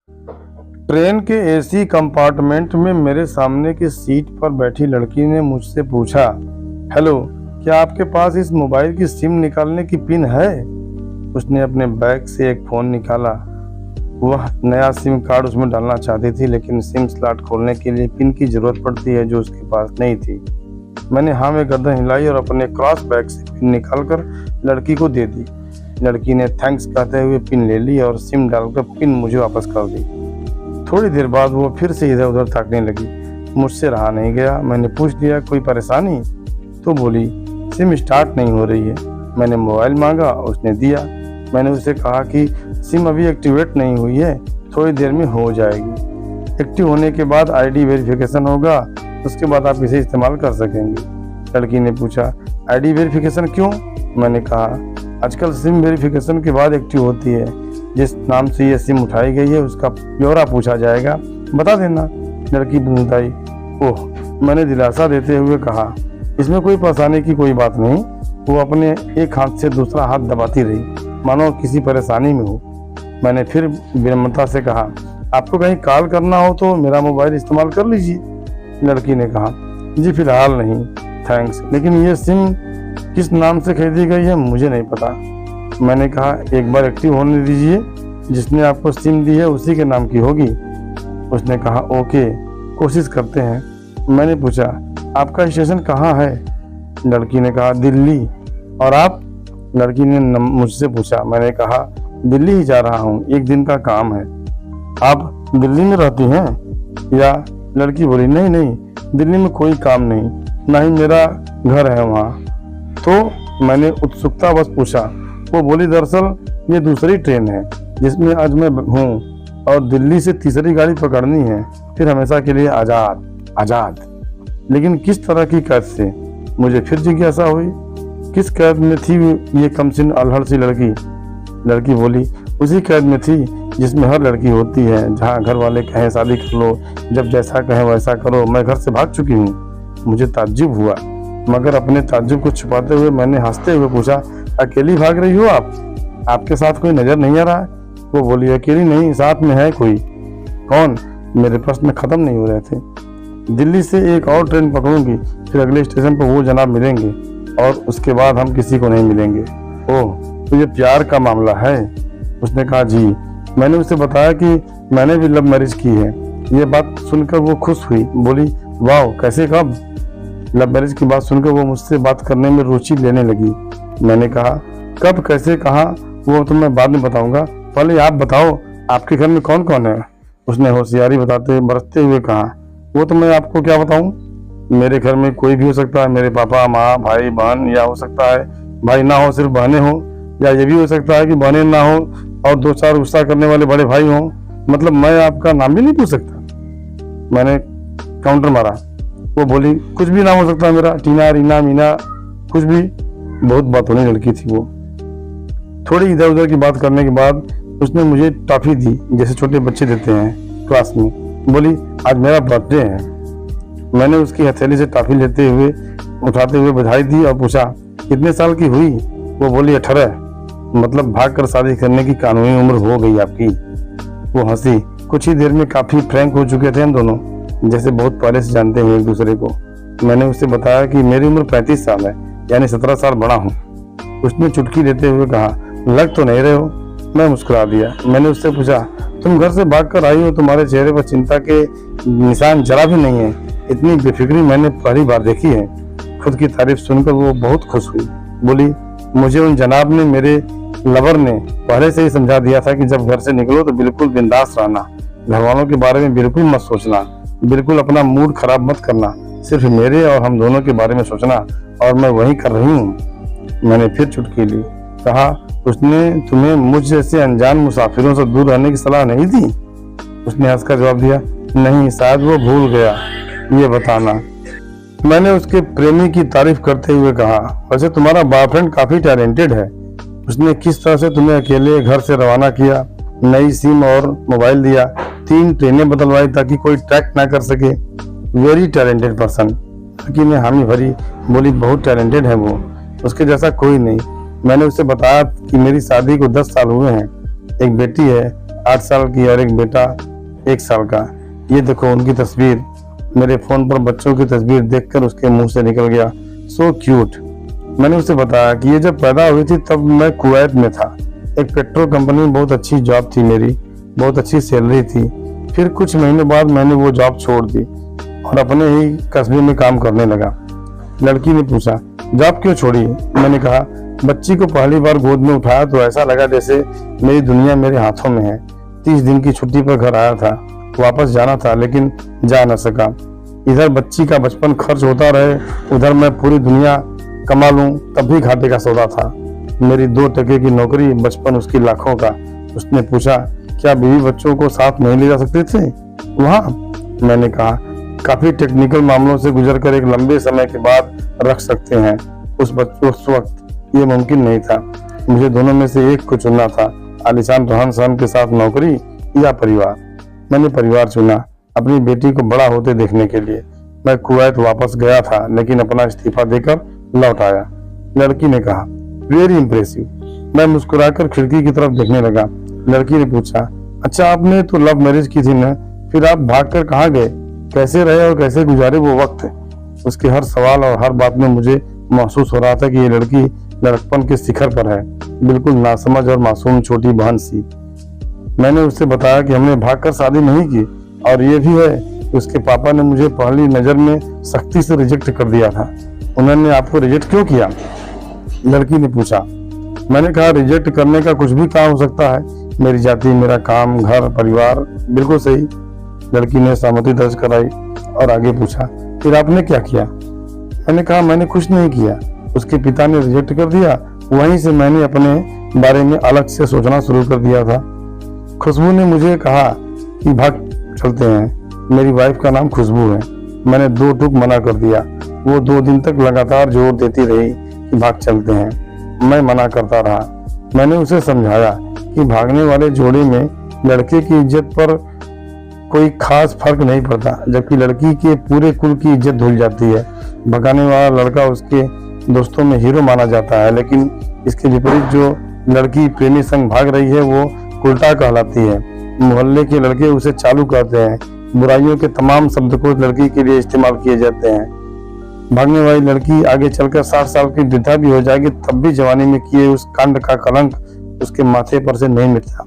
Train के AC compartment में मेरे सामने की सीट पर बैठी लड़की ने मुझसे पूछा, हेलो, क्या आपके पास इस मोबाइल की सिम निकालने की पिन है? उसने अपने बैग से एक फ़ोन निकाला। वह नया सिम कार्ड उसमें डालना चाहती थी, लेकिन सिम स्लॉट खोलने के लिए पिन की ज़रूरत पड़ती है जो उसके पास नहीं थी। मैंने हाँ में गर्दन हिलाई और अपने क्रॉस बैग से पिन निकालकर लड़की को दे दी। लड़की ने थैंक्स कहते हुए पिन ले ली और सिम डालकर पिन मुझे वापस कर दी। थोड़ी देर बाद वो फिर से इधर उधर ताकने लगी। मुझसे रहा नहीं गया। मैंने पूछ लिया, कोई परेशानी? तो बोली, सिम स्टार्ट नहीं हो रही है। मैंने मोबाइल मांगा, उसने दिया। मैंने उसे कहा कि सिम अभी एक्टिवेट नहीं हुई है, थोड़ी देर में हो जाएगी। एक्टिव होने के बाद आईडी वेरिफिकेशन होगा, उसके बाद आप इसे इस्तेमाल कर सकेंगे। लड़की ने पूछा, आईडी वेरिफिकेशन क्यों? मैंने कहा, आजकल सिम वेरिफिकेशन के बाद एक्टिव होती है। जिस नाम से ये सिम उठाई गई है उसका ब्यौरा पूछा जाएगा, बता देना। लड़की बुदबुदाई। ओह, मैंने दिलासा देते हुए कहा, इसमें कोई परेशानी की कोई बात नहीं। वो अपने एक हाथ से दूसरा हाथ दबाती रही, मानो किसी परेशानी में हो। मैंने फिर विनम्रता से कहा, आपको कहीं कॉल करना हो तो मेरा मोबाइल इस्तेमाल कर लीजिए। लड़की ने कहा, जी फिलहाल नहीं, थैंक्स, लेकिन ये सिम किस नाम से खरीदी गई है मुझे नहीं पता। मैंने कहा, एक बार एक्टिव होने दीजिए, जिसने आपको सिम दी है उसी के नाम की होगी। उसने कहा, ओके, कोशिश करते हैं। मैंने पूछा, आपका स्टेशन कहाँ है? लड़की ने कहा, दिल्ली। और आप? लड़की ने मुझसे पूछा। मैंने कहा, दिल्ली ही जा रहा हूँ, एक दिन का काम है। आप दिल्ली में रहती हैं या? लड़की बोली, नहीं नहीं, दिल्ली में कोई काम नहीं, ना ही मेरा घर है वहाँ। तो मैंने उत्सुकतावश पूछा। वो बोली, दरअसल ये दूसरी ट्रेन है जिसमें आज मैं हूँ और दिल्ली से तीसरी गाड़ी पकड़नी है, फिर हमेशा के लिए आज़ाद। आज़ाद? लेकिन किस तरह की कैद से? मुझे फिर जिज्ञासा हुई। किस कैद में थी ये कमसिन अल्हड़ सी लड़की? लड़की बोली, उसी कैद में थी जिसमें हर लड़की होती है, जहाँ घर वाले कहें शादी कर लो, जब जैसा कहें वैसा करो। मैं घर से भाग चुकी हूँ। मुझे ताज्जुब हुआ, मगर अपने ताज्जुब को छुपाते हुए मैंने हंसते हुए पूछा, अकेली भाग रही हो आप? आपके साथ कोई नजर नहीं आ रहा है? वो बोली, अकेली नहीं, साथ में है कोई। कौन? मेरे प्रश्न खत्म नहीं हो रहे थे। दिल्ली से एक और ट्रेन पकड़ूंगी, फिर अगले स्टेशन पर वो जनाब मिलेंगे और उसके बाद हम किसी को नहीं मिलेंगे। ओह, तो ये प्यार का मामला है? उसने कहा, जी। मैंने उसे बताया कि मैंने भी लव मैरिज की है। ये बात सुनकर वो खुश हुई, बोली, वाह, कैसे, कब? लव मैरिज की बात सुनकर वो मुझसे बात करने में रुचि लेने लगी। मैंने कहा, कब, कैसे, कहाँ, वो तो मैं बाद में बताऊंगा, पहले आप बताओ, आपके घर में कौन कौन है? उसने होशियारी बताते बरसते हुए कहा, वो तो मैं आपको क्या बताऊं? मेरे घर में कोई भी हो सकता है, मेरे पापा, माँ, भाई, बहन, या हो सकता है भाई ना हो, सिर्फ बहनें हो, या ये भी हो सकता है कि बहनें ना हो और दो चार गुस्सा करने वाले बड़े भाई हों। मतलब मैं आपका नाम भी नहीं पूछ सकता? मैंने काउंटर मारा। वो बोली, कुछ भी नाम हो सकता है मेरा, टीना, रीना, मीना, कुछ भी। बहुत बातूनी लड़की थी वो। थोड़ी इधर उधर की बात करने के बाद उसने मुझे टॉफी दी, जैसे छोटे बच्चे देते हैं क्लास में। बोली, आज मेरा बर्थडे है। मैंने उसकी हथेली से टॉफी लेते हुए उठाते हुए बधाई दी और पूछा, कितने साल की हुई? वो बोली, 18। मतलब भाग कर शादी करने की कानूनी उम्र हो गई आपकी। वो हंसी। कुछ ही देर में काफी फ्रैंक हो चुके थे हम दोनों, जैसे बहुत पहले से जानते हैं एक दूसरे को। मैंने उससे बताया कि मेरी उम्र 35 साल है, यानी 17 साल बड़ा हूँ। उसने चुटकी देते हुए कहा, लग तो नहीं रहे हो। मैं मुस्कुरा दिया। मैंने उससे पूछा, तुम घर से भागकर आई हो, तुम्हारे चेहरे पर चिंता के निशान जरा भी नहीं है। इतनी बेफिक्री मैंने पहली बार देखी है। खुद की तारीफ सुनकर वो बहुत खुश हुई। बोली, मुझे उन जनाब ने, मेरे लवर ने पहले से ही समझा दिया था कि जब घर से निकलो तो बिल्कुल बिंदास रहना, घर वालों के बारे में बिल्कुल मत सोचना, बिल्कुल अपना मूड खराब मत करना, सिर्फ मेरे और हम दोनों के बारे में सोचना, और मैं वही कर रही हूँ। मैंने फिर चुटकी ली। कहा, उसने तुम्हें मुझ जैसे अनजान मुसाफिरों से दूर रहने की सलाह नहीं दी? उसने हंसकर जवाब दिया, नहीं, शायद वो भूल गया ये बताना। मैंने उसके प्रेमी की तारीफ करते हुए कहा, वैसे तुम्हारा बॉयफ्रेंड काफी टैलेंटेड है। उसने किस तरह से तुम्हें अकेले घर से रवाना किया, नई सिम और मोबाइल दिया, 3 ट्रेनें बदलवाई ताकि कोई ट्रैक ना कर सके। Very talented person. लड़की ने हामी भरी, बोली, बहुत टैलेंटेड है वो, उसके जैसा कोई नहीं। मैंने उसे बताया कि मेरी शादी को 10 साल हुए हैं, एक बेटी है, 8 साल की और एक बेटा 1 साल का। ये देखो उनकी तस्वीर। मेरे फोन पर बच्चों की तस्वीर देखकर उसके मुंह से निकल गया, सो क्यूट। मैंने उसे बताया कि ये जब पैदा हुई थी तब मैं कुवैत में था। एक पेट्रोल कंपनी में बहुत अच्छी जॉब थी मेरी, बहुत अच्छी सैलरी थी। फिर कुछ महीनों बाद मैंने वो जॉब छोड़ दी और अपने ही कस्बे में काम करने लगा। लड़की ने पूछा, जॉब क्यों छोड़ी? मैंने कहा, बच्ची को पहली बार गोद में उठाया तो ऐसा लगा जैसे मेरी दुनिया मेरे हाथों में है। 30 दिन की छुट्टी पर घर आया था, वापस जाना था लेकिन जा न सका। इधर बच्ची का बचपन खर्च होता रहे, उधर मैं पूरी दुनिया कमा लूं तब भी घाटे का सौदा था। मेरी 2 टके की नौकरी, बचपन उसकी लाखों का। उसने पूछा, क्या बीवी बच्चों को साथ नहीं ले जा सकते थे वहाँ? मैंने कहा, काफी टेक्निकल मामलों से गुजरकर एक लंबे समय के बाद रख सकते हैं। उस वक्त ये मुमकिन नहीं था। मुझे दोनों में से एक को चुनना था, आलीशान रहन सहन के साथ नौकरी या परिवार। मैंने परिवार चुना, अपनी बेटी को बड़ा होते देखने के लिए। मैं कुवैत वापस गया था लेकिन अपना इस्तीफा देकर लौट आया। लड़की ने कहा, वेरी इंप्रेसिव। मैं मुस्कुराकर खिड़की की तरफ देखने लगा। लड़की ने पूछा, अच्छा आपने तो लव मैरिज की थी न, फिर आप भागकर कहाँ गए? कैसे रहे और कैसे गुजारे वो वक्त? उसके हर सवाल और हर बात में मुझे महसूस हो रहा था कि ये लड़की लड़कपन के शिखर पर है, बिल्कुल नासमझ और मासूम छोटी बहन सी। मैंने उससे बताया कि हमने भागकर शादी नहीं की और ये भी है कि उसके पापा ने मुझे पहली नजर में सख्ती से रिजेक्ट कर दिया था। उन्होंने आपको रिजेक्ट क्यों किया? लड़की ने पूछा। मैंने कहा, रिजेक्ट करने का कुछ भी काम हो सकता है, मेरी जाति, मेरा काम, घर, परिवार। बिल्कुल सही। लड़की ने सहमति दर्ज कराई और आगे पूछा, फिर आपने क्या किया? मैंने कहा, मैंने कुछ नहीं किया। उसके पिता ने रिजेक्ट कर दिया, वहीं से मैंने अपने बारे में अलग से सोचना शुरू कर दिया था। खुशबू ने मुझे कहा कि भाग चलते हैं। मेरी वाइफ का नाम खुशबू है। मैंने 2 टूक मना कर दिया। वो 2 दिन तक लगातार जोर देती रही कि भाग चलते हैं। मैं मना करता रहा। मैंने उसे समझाया कि भागने वाले जोड़े में लड़के की इज्जत पर कोई खास फर्क नहीं पड़ता, जबकि लड़की के पूरे कुल की इज्जत धुल जाती है। भगाने वाला लड़का उसके दोस्तों में हीरो माना जाता है, लेकिन इसके विपरीत जो लड़की प्रेमी संग भाग रही है वो उल्टा कहलाती है। मोहल्ले के लड़के उसे चालू कहते हैं। बुराइयों के तमाम शब्दकोश लड़की के लिए इस्तेमाल किए जाते हैं। भागने वाली लड़की आगे चलकर 60 साल की वृद्धा भी हो जाएगी, तब भी जवानी में किए उस कांड का कलंक उसके माथे पर से नहीं मिटता।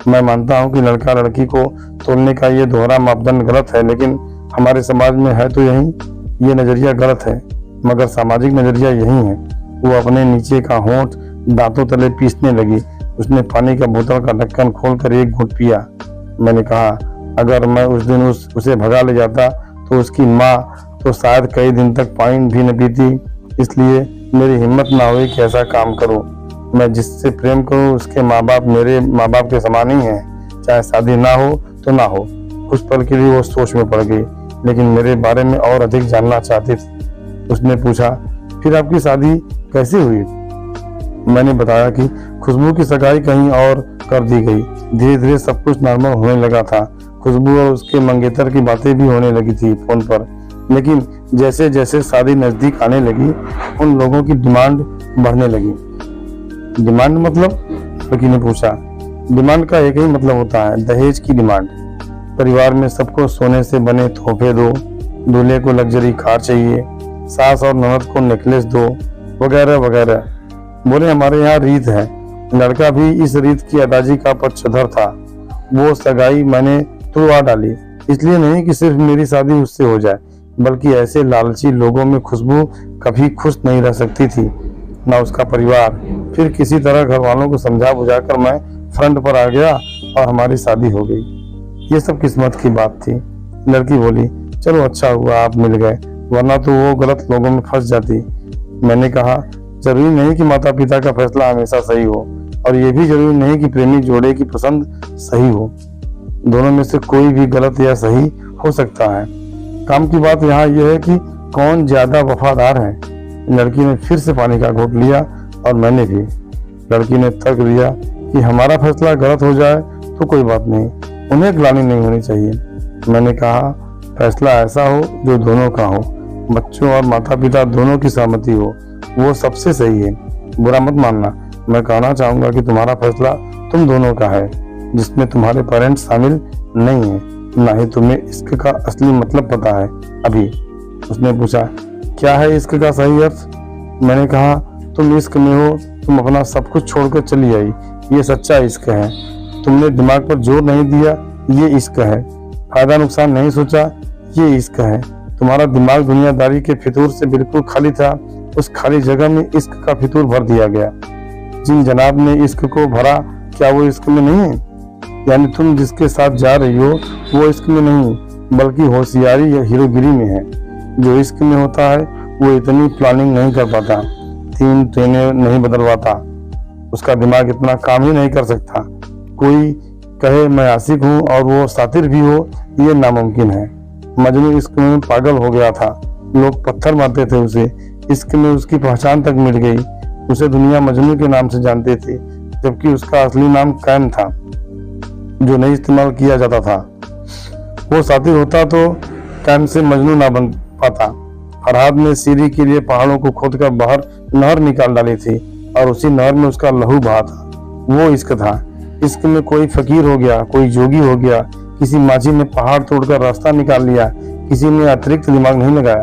मैं मानता हूँ कि लड़का लड़की को तोड़ने का ये दोहरा मापदंड गलत है, लेकिन हमारे समाज में है तो यही। ये नजरिया गलत है, मगर सामाजिक नजरिया यही है। वो अपने नीचे का होंठ दांतों तले पीसने लगी। उसने पानी का बोतल का ढक्कन खोलकर एक घूंट पिया। मैंने कहा, अगर मैं उस दिन उसे भगा ले जाता तो उसकी माँ तो शायद कई दिन तक पानी भी न पीती। इसलिए मेरी हिम्मत ना हुई कि ऐसा काम करूं। मैं जिससे प्रेम करूं उसके माँ बाप मेरे माँ बाप के समान ही हैं, चाहे शादी ना हो तो ना हो। कुछ पल के लिए वो सोच में पड़ गई, लेकिन मेरे बारे में और अधिक जानना चाहती थी। उसने पूछा, फिर आपकी शादी कैसे हुई? मैंने बताया कि खुशबू की सगाई कहीं और कर दी गई। धीरे धीरे सब कुछ नॉर्मल होने लगा था। खुशबू और उसके मंगेतर की बातें भी होने लगी थी फोन पर, लेकिन जैसे जैसे शादी नजदीक आने लगी उन लोगों की डिमांड बढ़ने लगी। डिमांड मतलब? लड़की ने पूछा। डिमांड का एक ही मतलब होता है, दहेज की डिमांड। परिवार में सबको सोने से बने तोहफे दो, दूल्हे को लग्जरी कार चाहिए, सास और ननद को नेकलेस दो, वगैरह वगैरह। बोले, हमारे यहाँ रीत है। लड़का भी इस रीत की अदाजी का पक्षधर था। वो सगाई मैंने तुड़वा डाली, इसलिए नहीं कि सिर्फ मेरी शादी उससे हो जाए, बल्कि ऐसे लालची लोगों में खुशबू कभी खुश नहीं रह सकती थी, ना उसका परिवार। फिर किसी तरह घर वालों को समझा बुझाकर मैं फ्रंट पर आ गया और हमारी शादी हो गई। ये सब किस्मत की बात थी। लड़की बोली, चलो अच्छा हुआ आप मिल गए, वरना तो वो गलत लोगों में फंस जाती। मैंने कहा, जरूरी नहीं कि माता पिता का फैसला हमेशा सही हो, और ये भी जरूरी नहीं कि प्रेमी जोड़े की पसंद सही हो। दोनों में से कोई भी गलत या सही हो सकता है। काम की बात यहाँ यह है कि कौन ज्यादा वफादार है। लड़की ने फिर से पानी का घूंट लिया और मैंने भी। लड़की ने तर्क दिया कि हमारा फैसला गलत हो जाए तो कोई बात नहीं, उन्हें ग्लानि नहीं होनी चाहिए। मैंने कहा, फैसला ऐसा हो जो दोनों का हो, बच्चों और माता पिता दोनों की सहमति हो, वो सबसे सही है। बुरा मत मानना, मैं कहना चाहूंगा कि तुम्हारा फैसला तुम दोनों का है। जिसमें तुम्हारे पेरेंट्स शामिल नहीं हैं, ना ही तुम्हें इश्क का असली मतलब पता है अभी। उसने पूछा, क्या है इश्क का सही अर्थ? मैंने कहा, तुम इश्क में हो, तुम अपना सब कुछ छोड़कर चली आई, ये सच्चा इश्क है। तुमने दिमाग पर जोर नहीं दिया, ये इश्क है। फायदा नुकसान नहीं सोचा, ये इश्क है। तुम्हारा दिमाग दुनियादारी के फितूर से बिल्कुल खाली था, उस खाली जगह में इश्क का फितूर भर दिया गया। जिन जनाब ने इश्क को भरा, क्या वो इश्क में नहीं है? यानी तुम जिसके साथ जा रही हो वो इश्क में नहीं, बल्कि होशियारी या हीरोगिरी में है। जो इश्क में होता है वो इतनी प्लानिंग नहीं कर पाता, 3 ट्रेनें नहीं बदलवाता, उसका दिमाग इतना काम ही नहीं कर सकता। कोई कहे मैं आशिक हूँ और वो सातिर भी हो, ये नामुमकिन है। मजनू इश्क में पागल हो गया था, लोग पत्थर मारते थे उसे। इश्क में उसकी पहचान तक मिट गई, उसे दुनिया मजनू के नाम से जानते थे, जबकि उसका असली नाम कैम था, जो नहीं इस्तेमाल किया जाता था। वो सातिर होता तो कैम से मजनू ना बन पाता। फरहाद ने सीरी के लिए पहाड़ों को खोदकर बाहर नहर निकाल डाली थी और उसी नहर में उसका लहू बहा था। वो इश्क था। इश्क में कोई फकीर हो गया, कोई जोगी हो गया, किसी माझी ने पहाड़ तोड़कर रास्ता निकाल लिया, किसी ने अतिरिक्त दिमाग नहीं लगाया,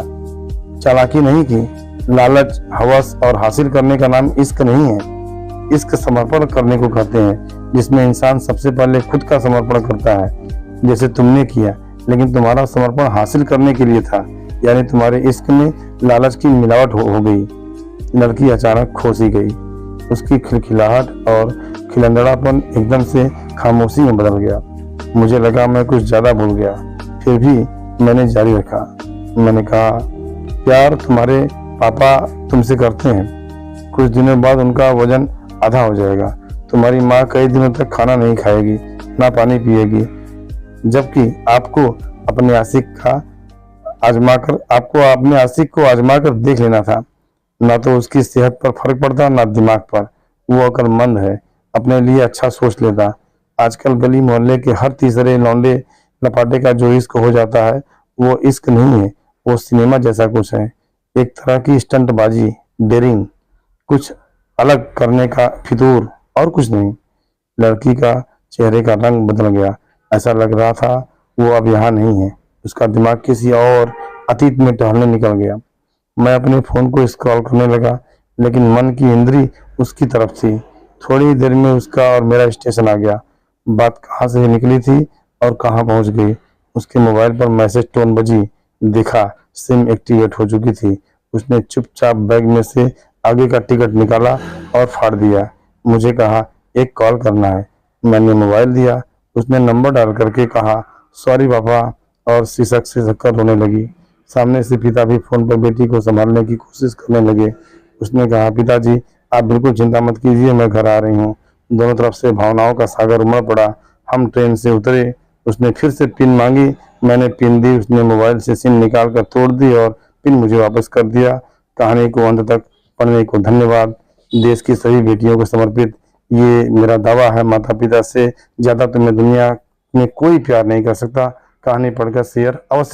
चालाकी नहीं की। लालच, हवस और हासिल करने का नाम इश्क नहीं है। इश्क समर्पण करने को कहते हैं, जिसमें इंसान सबसे पहले खुद का समर्पण करता है, जैसे तुमने किया, लेकिन तुम्हारा समर्पण हासिल करने के लिए था। यानी तुम्हारे इश्क में लालच की मिलावट हो गई। लड़की अचानक खो सी गई। उसकी खिलखिलाहट और खिलंदड़ापन एकदम से खामोशी में बदल गया। मुझे लगा मैं कुछ ज्यादा भूल गया, फिर भी मैंने जारी रखा। मैंने कहा, प्यार तुम्हारे पापा तुमसे करते हैं, कुछ दिनों बाद उनका वजन आधा हो जाएगा। तुम्हारी माँ कई दिनों तक खाना नहीं खाएगी, ना पानी पिएगी, जबकि आपको अपने आशिक को आजमाकर देख लेना था। ना तो उसकी सेहत पर फर्क पड़ता, ना दिमाग पर। वो अक्लमंद है, अपने लिए अच्छा सोच लेता। आजकल गली मोहल्ले के हर तीसरे लौंडे लपाटे का जो इश्क हो जाता है, वो इश्क नहीं है, वो सिनेमा जैसा कुछ है। एक तरह की स्टंटबाजी, डेयरिंग, कुछ अलग करने का फितूर, और कुछ नहीं। लड़की का चेहरे का रंग बदल गया। ऐसा लग रहा था वो अब यहाँ नहीं है, उसका दिमाग किसी और अतीत में टहलने निकल गया। मैं अपने फोन को स्क्रॉल करने लगा, लेकिन मन की इंद्री उसकी तरफ थी। थोड़ी देर में उसका और मेरा स्टेशन आ गया। बात कहाँ से निकली थी और कहाँ पहुंच गई। उसके मोबाइल पर मैसेज टोन बजी, देखा सिम एक्टिवेट हो चुकी थी। उसने चुपचाप बैग में से आगे का टिकट निकाला और फाड़ दिया। मुझे कहा, एक कॉल करना है। मैंने मोबाइल दिया। उसने नंबर डाल करके कहा, सॉरी पापा, और सिसक सिसक कर रोने लगी। सामने से पिता भी फोन पर बेटी को संभालने की कोशिश करने लगे। उसने कहा, पिताजी आप बिल्कुल चिंता मत कीजिए, मैं घर आ रही हूँ। दोनों तरफ से भावनाओं का सागर उमड़ पड़ा। हम ट्रेन से उतरे। उसने फिर से पिन मांगी, मैंने पिन दी। उसने मोबाइल से सिम निकाल कर तोड़ दी और पिन मुझे वापस कर दिया। कहानी को अंत तक पढ़ने को धन्यवाद। देश की सभी बेटियों को समर्पित ये मेरा दावा है। माता पिता से ज्यादा तुम्हें दुनिया में कोई प्यार नहीं कर सकता। कहानी पढ़कर शेयर अवश्य